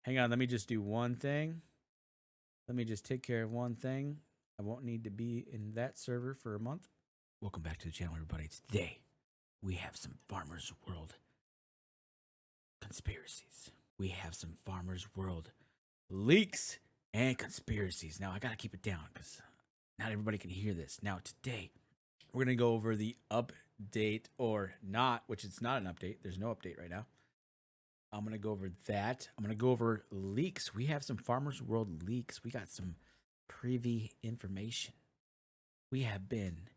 Hang on, let me just do one thing. Let me just take care of one thing. I won't need to be in that server for a month. Welcome back to the channel, everybody. Today, we have some Farmers World conspiracies. We have some Farmers World leaks and conspiracies. Now, I gotta keep it down because not everybody can hear this. Now, today, we're gonna go over the update or not, which it's not an update. There's no update right now. I'm going to go over that. I'm going to go over leaks. We have some Farmers World leaks. We got some privy information. We have been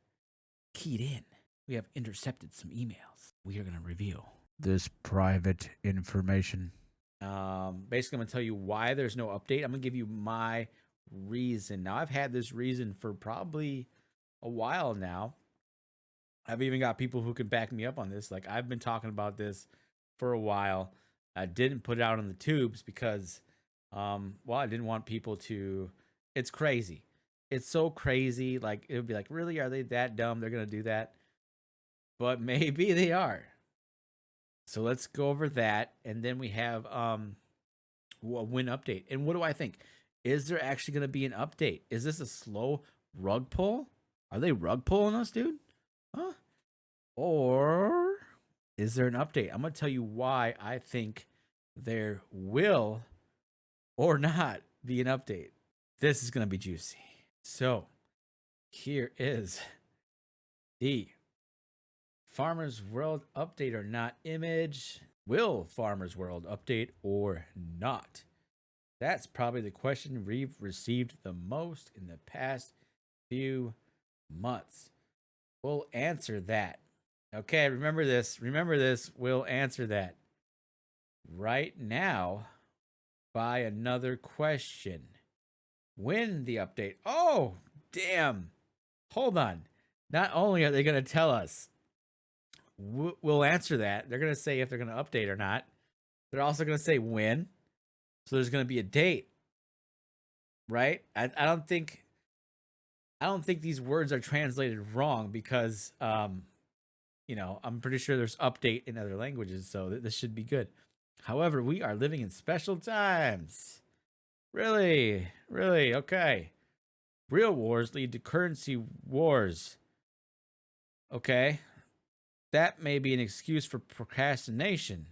keyed in. We have intercepted some emails. We are going to reveal this private information. Basically, I'm going to tell you why there's no update. I'm going to give you my reason. Now, I've had this reason for probably a while now. I've even got people who can back me up on this. Like, I've been talking about this for a while. I didn't put it out on the tubes because, well, I didn't want people to. It's crazy. It's so crazy. Like, it would be like, really? Are they that dumb? They're going to do that? But maybe they are. So let's go over that. And then we have a win update. And what do I think? Is there actually going to be an update? Is this a slow rug pull? Are they rug pulling us, dude? Huh? Or is there an update? I'm going to tell you why I think there will or not be an update. This is going to be juicy. So here is the Farmers World update or not image. Will Farmers World update or not? That's probably the question we've received the most in the past few months. We'll answer that. Okay, remember this. Remember this. We'll answer that right now by another question. When the update? Oh, damn. Hold on. Not only are they going to tell us, we'll answer that. They're going to say if they're going to update or not. They're also going to say when. So there's going to be a date. Right? I don't think these words are translated wrong because you know, I'm pretty sure there's update in other languages, so this should be good. However, we are living in special times. Really? Really? Okay. Real wars lead to currency wars. Okay. That may be an excuse for procrastination.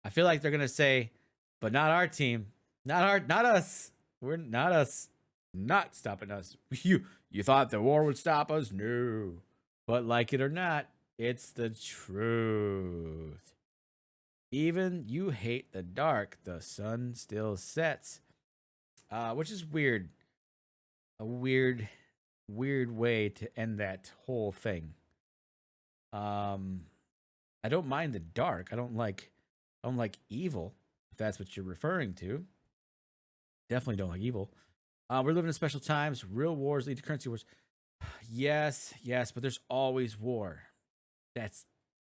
I feel like they're going to say, but not our team. Not us. We're not us. Not stopping us. You thought the war would stop us? No. But like it or not, it's the truth. Even you hate the dark, the sun still sets. Which is weird. A weird way to end that whole thing. I don't mind the dark. I don't like evil, if that's what you're referring to. Definitely don't like evil. We're living in special times. Real wars lead to currency wars. Yes, but there's always war.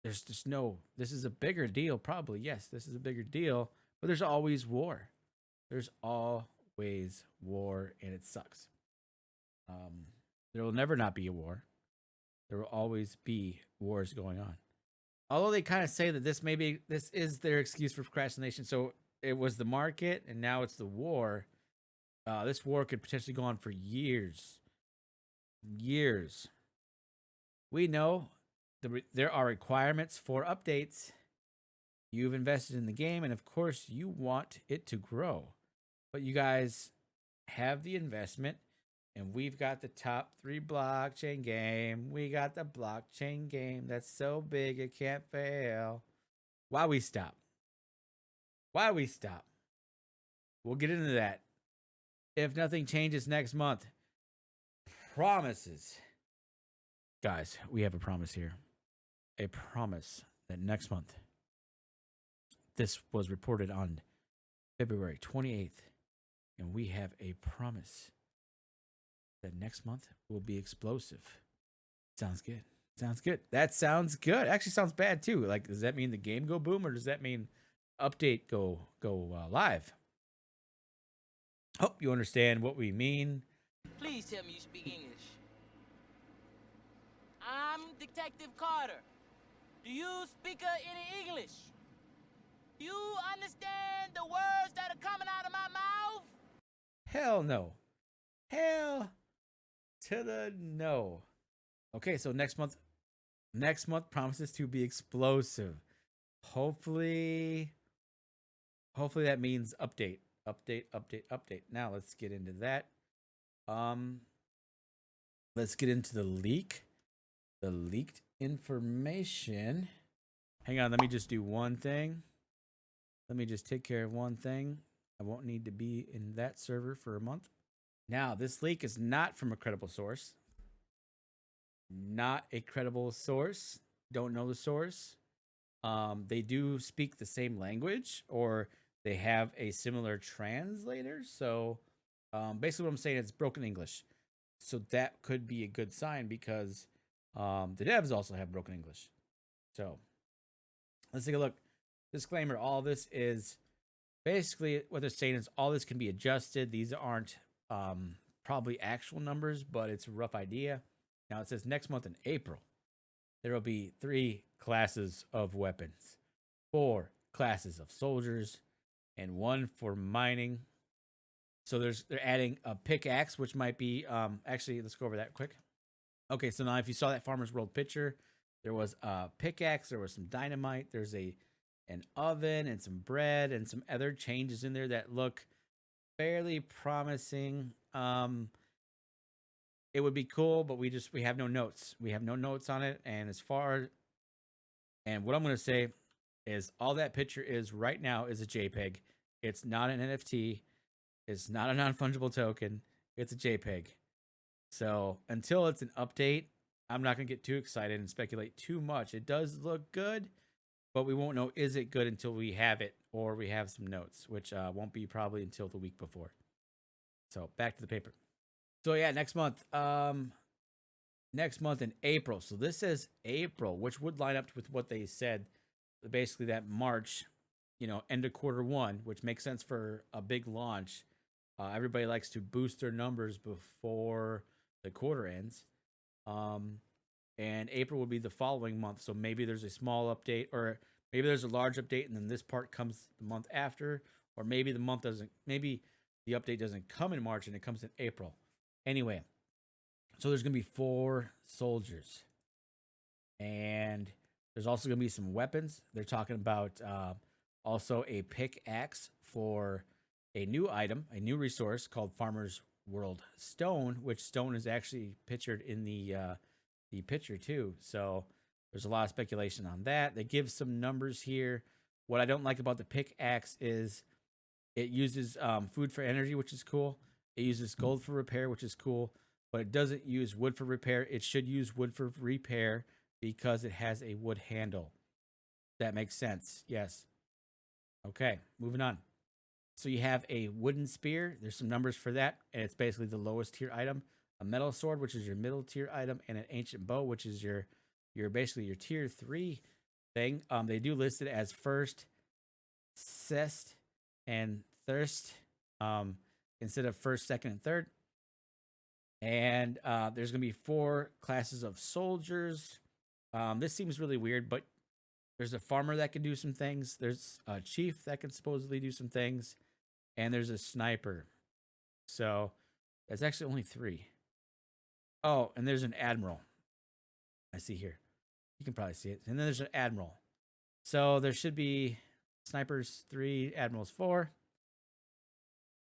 There's just no, this is a bigger deal, probably. Yes, this is a bigger deal, but there's always war. There's always war, and it sucks. There will never not be a war. There will always be wars going on. Although they kind of say that this is their excuse for procrastination. So it was the market, and now it's the war. This war could potentially go on for years. Years. We know there are requirements for updates. You've invested in the game, and of course, you want it to grow. But you guys have the investment, and we've got the top 3 blockchain game. We got the blockchain game that's so big it can't fail. Why we stop? Why we stop? We'll get into that. If nothing changes next month. Promises. Guys, we have a promise here. A promise that next month, this was reported on February 28th, and we have a promise that next month will be explosive. Sounds good. Sounds good. That sounds good. Actually sounds bad too. Like, does that mean the game go boom, or does that mean update go live? Hope you understand what we mean. Please tell me you speak English. I'm Detective Carter. Do you speak any English? You understand the words that are coming out Hell no. Hell to the no. Okay, so next month promises to be explosive. Hopefully that means update. Now let's get into that. Um let's get into the leak. The leaked information. Hang on, let me just do one thing. Let me just take care of one thing. I won't need to be in that server for a month. Now, this leak is not from a credible source. Not a credible source. Don't know the source. They do speak the same language, or they have a similar translator. So, basically, what I'm saying is broken English. So that could be a good sign because the devs also have broken English. So let's take a look. Disclaimer: all this is basically what they're saying is all this can be adjusted. These aren't probably actual numbers, but it's a rough idea. Now it says next month in April, there will be 3 classes of weapons, 4 classes of soldiers, and 1 for mining. So they're adding a pickaxe, which might be actually let's go over that quick. Okay, so now if you saw that Farmer's World picture, there was a pickaxe, there was some dynamite, there's an oven and some bread and some other changes in there that look fairly promising. It would be cool, but we have no notes. We have no notes on it. And what I'm gonna say is all that picture is right now is a JPEG. It's not an NFT. It's not a non-fungible token. It's a JPEG. So until it's an update, I'm not gonna get too excited and speculate too much. It does look good, but we won't know is it good until we have it or we have some notes, which won't be probably until the week before. So back to the paper. So yeah, next month in April. So this says April, which would line up with what they said, basically that March, end of quarter 1, which makes sense for a big launch. Everybody likes to boost their numbers before the quarter ends. And April would be the following month. So maybe there's a small update, or maybe there's a large update, and then this part comes the month after, or maybe maybe the update doesn't come in March and it comes in April. Anyway, so there's gonna be 4 soldiers, and there's also gonna be some weapons. They're talking about also a pickaxe for a new item, a new resource called Farmer's World Stone, which stone is actually pictured in the picture too. So there's a lot of speculation on that. They give some numbers here. What I don't like about the pickaxe is it uses food for energy, which is cool. It uses gold for repair, which is cool, but it doesn't use wood for repair. It should use wood for repair because it has a wood handle. That makes sense. Yes. Okay, moving on. So you have a wooden spear. There's some numbers for that, and it's basically the lowest tier item. A metal sword, which is your middle tier item, and an ancient bow, which is your basically your tier 3 thing. They do list it as first, cest, and thirst, instead of first, second, and third. And there's gonna be 4 classes of soldiers. This seems really weird, but there's a farmer that can do some things. There's a chief that can supposedly do some things, and there's a sniper. So that's actually only 3. Oh, and there's an admiral. I see here. You can probably see it. And then there's an admiral. So there should be snipers 3, admirals 4.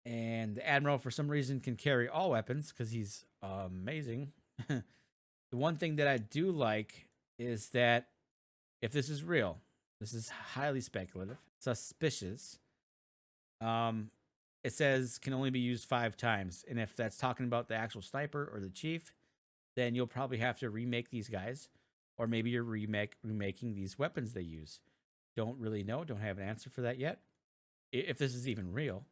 And the admiral, for some reason, can carry all weapons because he's amazing. The one thing that I do like is that if this is real, this is highly speculative, suspicious. It says can only be used 5 times. And if that's talking about the actual sniper or the chief, then you'll probably have to remake these guys, or maybe you're remaking these weapons they use. Don't really know. Don't have an answer for that yet. If this is even real.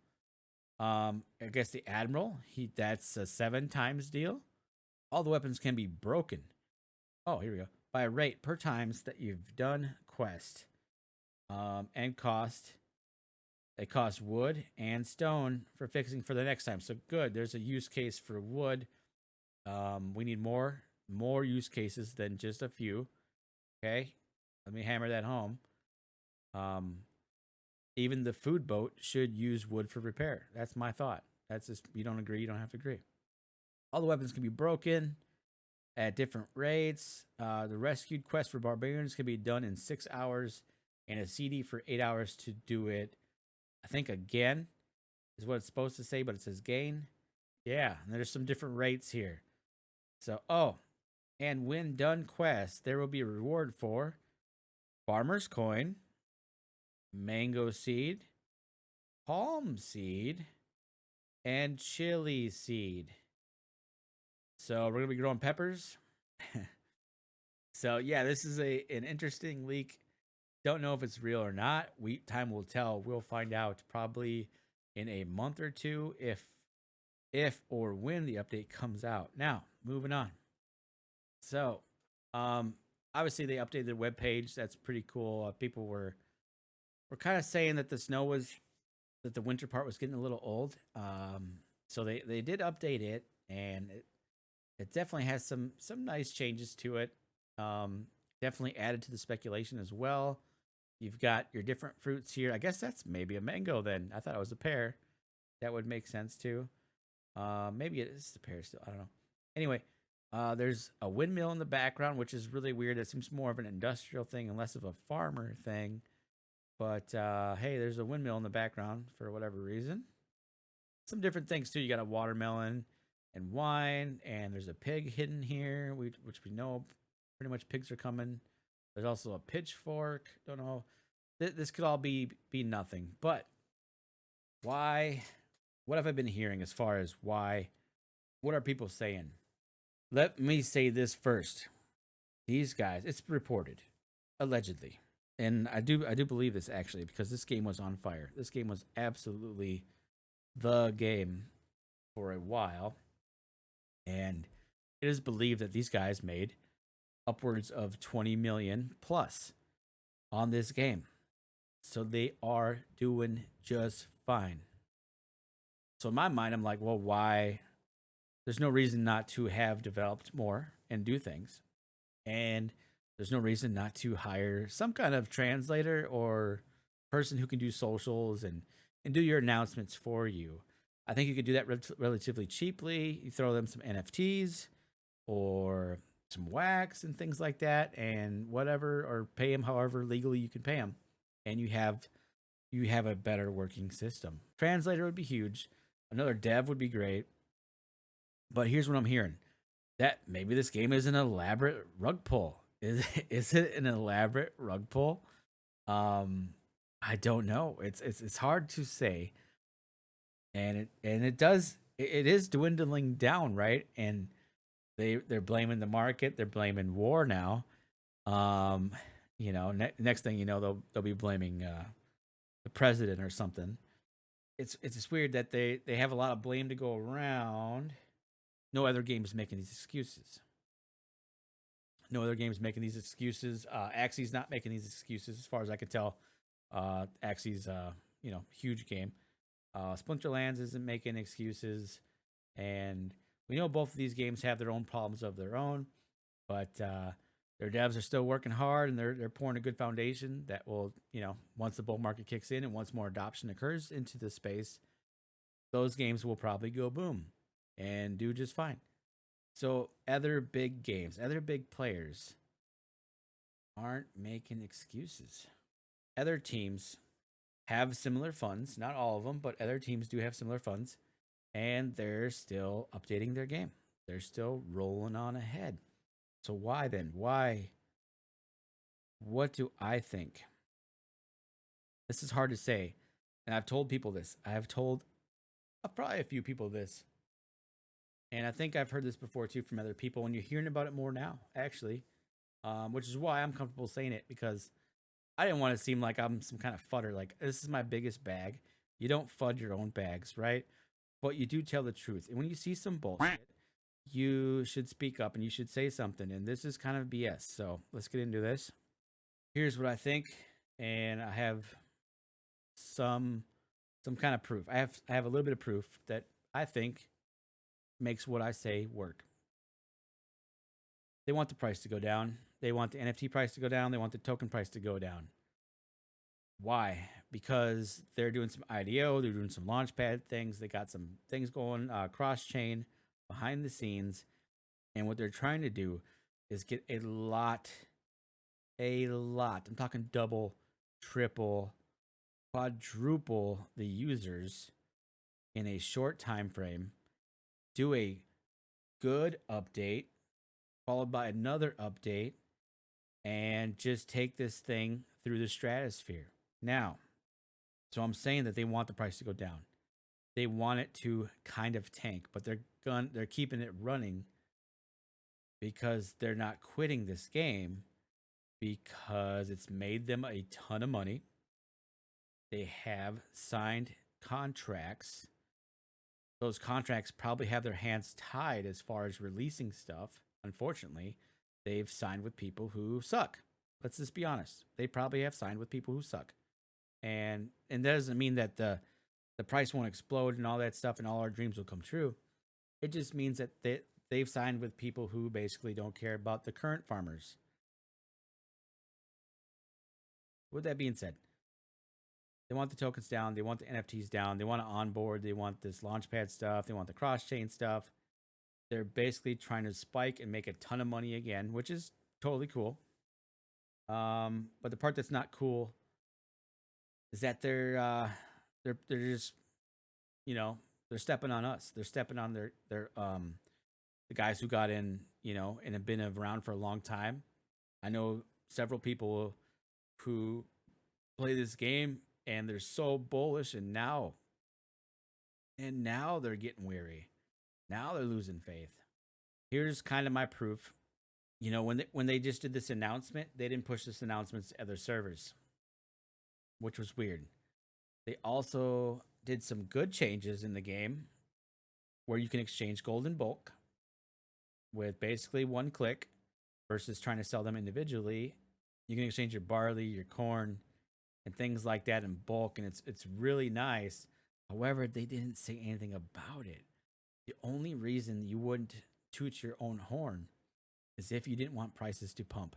I guess the admiral, that's a 7 times deal. All the weapons can be broken. Oh, here we go. By a rate per times that you've done quest. And cost. They cost wood and stone for fixing for the next time. So good. There's a use case for wood. We need more use cases than just a few. Okay, let me hammer that home. Even the food boat should use wood for repair. That's my thought. That's just, you don't agree, you don't have to agree. All the weapons can be broken at different rates. The rescued quest for barbarians can be done in 6 hours, and a CD for 8 hours to do it. I think again is what it's supposed to say, but it says gain. Yeah, and there's some different rates here. So, and when done quest, there will be a reward for farmer's coin, mango seed, palm seed, and chili seed. So we're gonna be growing peppers. So yeah, this is an interesting leak. Don't know if it's real or not. Time will tell. We'll find out probably in a month or two if or when the update comes out. Now, moving on. So, obviously they updated the web page. That's pretty cool. People were kind of saying that the winter part was getting a little old. So they did update it, and it definitely has some nice changes to it. Definitely added to the speculation as well. You've got your different fruits here. I guess that's maybe a mango then. I thought it was a pear. That would make sense too. Maybe it is the pear still. I don't know. Anyway, there's a windmill in the background, which is really weird. It seems more of an industrial thing and less of a farmer thing. But hey, there's a windmill in the background for whatever reason. Some different things too. You got a watermelon and wine, and there's a pig hidden here, which we know pretty much pigs are coming. There's also a pitchfork. Don't know. This could all be nothing. But why? What have I been hearing as far as why? What are people saying? Let me say this first. These guys, it's reported, allegedly, and I do believe this actually because this game was on fire. This game was absolutely the game for a while, and it is believed that these guys made upwards of 20 million plus on this game. So they are doing just fine. So in my mind, I'm like, well, why? There's no reason not to have developed more and do things. And there's no reason not to hire some kind of translator or person who can do socials and do your announcements for you. I think you could do that relatively cheaply. You throw them some NFTs or some wax and things like that, and whatever, or pay them however legally you can pay them, and you have a better working system. Translator would be huge. Another dev would be great. But here's what I'm hearing: that maybe this game is an elaborate rug pull. Is it an elaborate rug pull? I don't know. It's hard to say, and it is dwindling down, right? And they're blaming the market. They're blaming war now. Next thing you know, they'll be blaming the president or something. It's just weird that they have a lot of blame to go around. No other game's making these excuses. No other game's making these excuses. Axie's not making these excuses, as far as I can tell. Axie's huge game. Splinterlands isn't making excuses, and we know both of these games have their own problems of their own, but their devs are still working hard, and they're pouring a good foundation that will, once the bull market kicks in and once more adoption occurs into the space, those games will probably go boom and do just fine. So other big games, other big players aren't making excuses. Other teams have similar funds, not all of them, but other teams do have similar funds, and they're still updating their game. They're still rolling on ahead. So why then? Why? What do I think? This is hard to say, and I've told people this. I've told probably a few people this, and I think I've heard this before too from other people, and you're hearing about it more now, actually, which is why I'm comfortable saying it, because I didn't want to seem like I'm some kind of fudder. Like, this is my biggest bag. You don't fud your own bags, right? But you do tell the truth. And when you see some bullshit, you should speak up and you should say something. And this is kind of BS. So let's get into this. Here's what I think, and I have some kind of proof. I have a little bit of proof that I think makes what I say work. They want the price to go down. They want the NFT price to go down. They want the token price to go down. Why? because they're doing some IDO, they're doing some launchpad things, they got some things going cross chain behind the scenes, and what they're trying to do is get a lot. I'm talking double, triple, quadruple the users in a short time frame. Do a good update followed by another update and just take this thing through the stratosphere. Now, so I'm saying that they want the price to go down. They want it to kind of tank, but they're keeping it running because they're not quitting this game because it's made them a ton of money. They have signed contracts. Those contracts probably have their hands tied as far as releasing stuff. Unfortunately, they've signed with people who suck. Let's just be honest. They probably have signed with people who suck. And that doesn't mean that the price won't explode and all that stuff and all our dreams will come true. It just means that they've signed with people who basically don't care about the current farmers. With that being said, they want the tokens down. They want the NFTs down. They want to onboard. They want this launchpad stuff. They want the cross chain stuff. They're basically trying to spike and make a ton of money again, which is totally cool. But the part that's not cool is that they're just, you know, they're stepping on us. They're stepping on their the guys who got in, you know, and have been around for a long time. I know several people who play this game and they're so bullish, and now they're getting weary. Now they're losing faith. Here's kind of my proof. You know, when they just did this announcement, they didn't push this announcement to other servers, which was weird. They also did some good changes in the game where you can exchange gold in bulk with basically one click versus trying to sell them individually. You can exchange your barley, your corn, and things like that in bulk, and it's really nice. However, they didn't say anything about it. The only reason you wouldn't toot your own horn is if you didn't want prices to pump.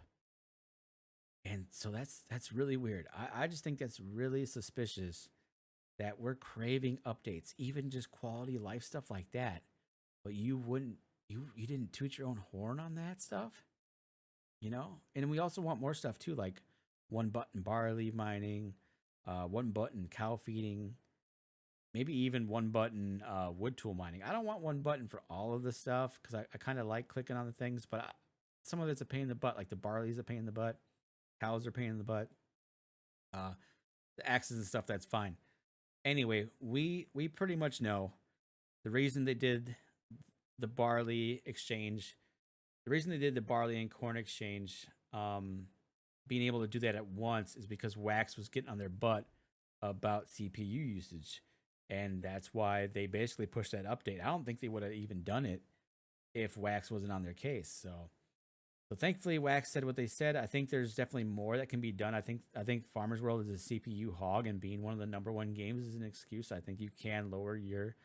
And so that's really weird. I just think that's really suspicious that we're craving updates, even just quality of life stuff like that. But you didn't toot your own horn on that stuff, you know? And we also want more stuff too, like one button barley mining, one button cow feeding, maybe even one button wood tool mining. I don't want one button for all of the stuff because I kind of like clicking on the things, but some of it's a pain in the butt. Like the barley's a pain in the butt, cows are a pain in the butt. The axes and stuff, that's fine. Anyway, we pretty much know the reason they did the barley exchange, the reason they did the barley and corn exchange, being able to do that at once is because Wax was getting on their butt about CPU usage. And that's why they basically pushed that update. I don't think they would have even done it if Wax wasn't on their case. So thankfully Wax said what they said. I think there's definitely more that can be done. I think Farmers World is a CPU hog, and being one of the number one games is an excuse. I think you can lower your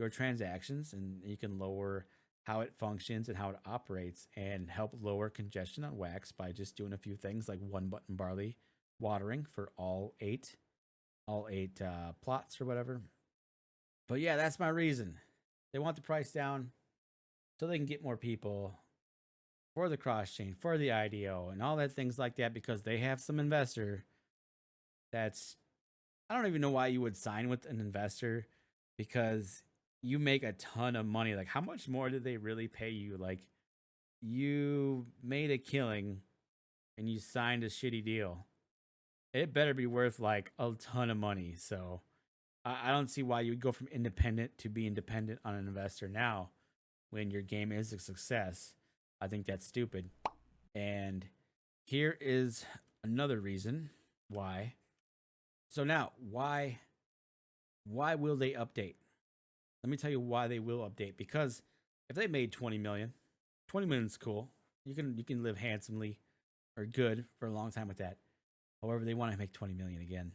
transactions, and you can lower how it functions and how it operates, and help lower congestion on Wax by just doing a few things like one button barley watering for all eight plots or whatever. But yeah, that's my reason. They want the price down so they can get more people for the cross chain, for the IDO, and all that things like that, because they have some investor that's, I don't even know why you would sign with an investor, because you make a ton of money. Like, how much more did they really pay you? Like, you made a killing and you signed a shitty deal. It better be worth like a ton of money. So I don't see why you would go from independent to being dependent on an investor now when your game is a success. I think that's stupid. And here is another reason why. So now, why will they update? Let me tell you why they will update. Because if they made 20 million, 20 million is cool. You can live handsomely or good for a long time with that. However, they want to make 20 million again.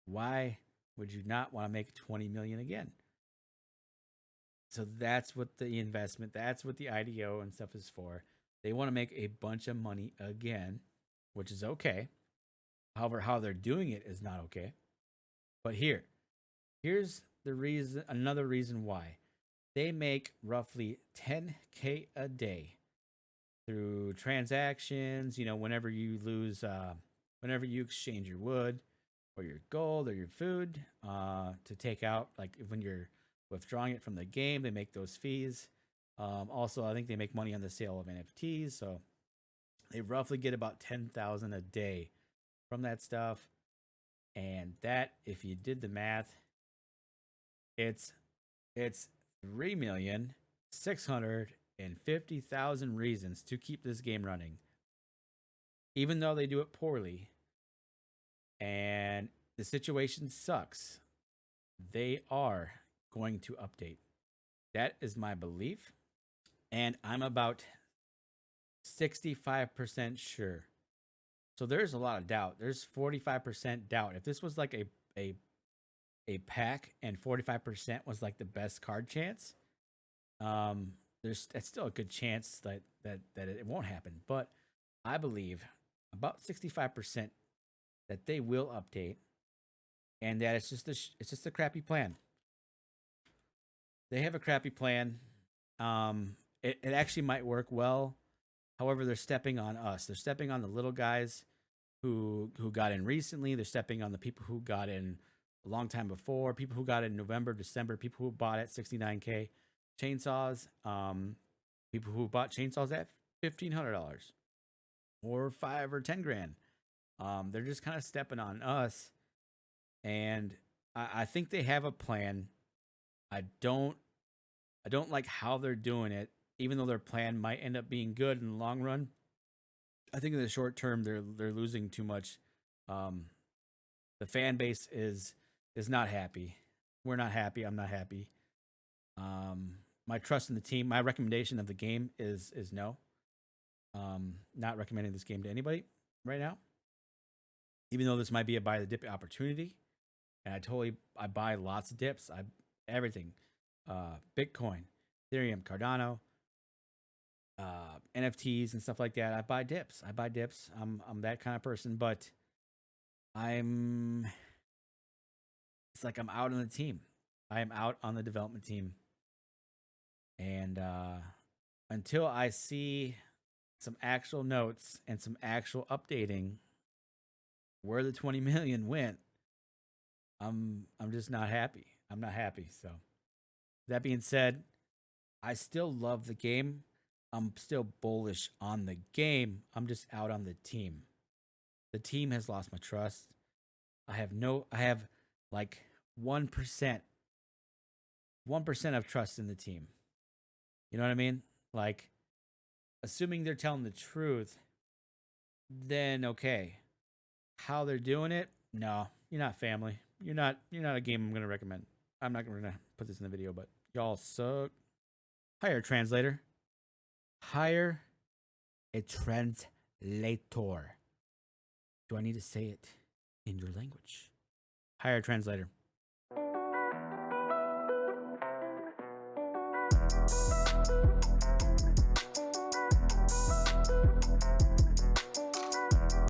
Why would you not want to make 20 million again? So that's what the investment, that's what the IDO and stuff is for. They want to make a bunch of money again, which is okay. However, how they're doing it is not okay. But here's the reason, another reason why. They make roughly 10K a day through transactions, whenever you lose, whenever you exchange your wood or your gold or your food to take out, like when you're withdrawing it from the game, they make those fees. Also, I think they make money on the sale of NFTs, so they roughly get about 10,000 a day from that stuff. And that, if you did the math, it's 3,650,000 reasons to keep this game running, even though they do it poorly and the situation sucks. They are going to update. That is my belief, and I'm about 65% sure. So there's a lot of doubt. There's 45% doubt. If this was like a pack and 45% was like the best card chance, that's still a good chance that it won't happen. But I believe about 65% that they will update, and that it's just a crappy plan. They have a crappy plan. It actually might work well. However, they're stepping on us. They're stepping on the little guys who got in recently. They're stepping on the people who got in a long time before, people who got in November, December, people who bought at 69K chainsaws, people who bought chainsaws at $1,500 or 5 or 10 grand. They're just kind of stepping on us, and I think they have a plan. I don't like how they're doing it, even though their plan might end up being good in the long run. I think in the short term they're losing too much. The fan base is not happy. We're not happy. I'm not happy. My trust in the team, my recommendation of the game is no. Not recommending this game to anybody right now. Even though this might be a buy the dip opportunity, and I buy lots of dips. Everything, Bitcoin, Ethereum, Cardano, NFTs and stuff like that. I buy dips. I'm that kind of person, but it's like I'm out on the team. I am out on the development team. And until I see some actual notes and some actual updating where the 20 million went, I'm just not happy. I'm not happy. So that being said, I still love the game. I'm still bullish on the game. I'm just out on the team. The team has lost my trust. I have like 1% of trust in the team. You know what I mean? Like, assuming they're telling the truth, then okay. How they're doing it? No, you're not family. You're not a game I'm gonna recommend. I'm not gonna put this in the video, but y'all suck. Hire a translator. Hire a translator. Do I need to say it in your language? Hire a translator.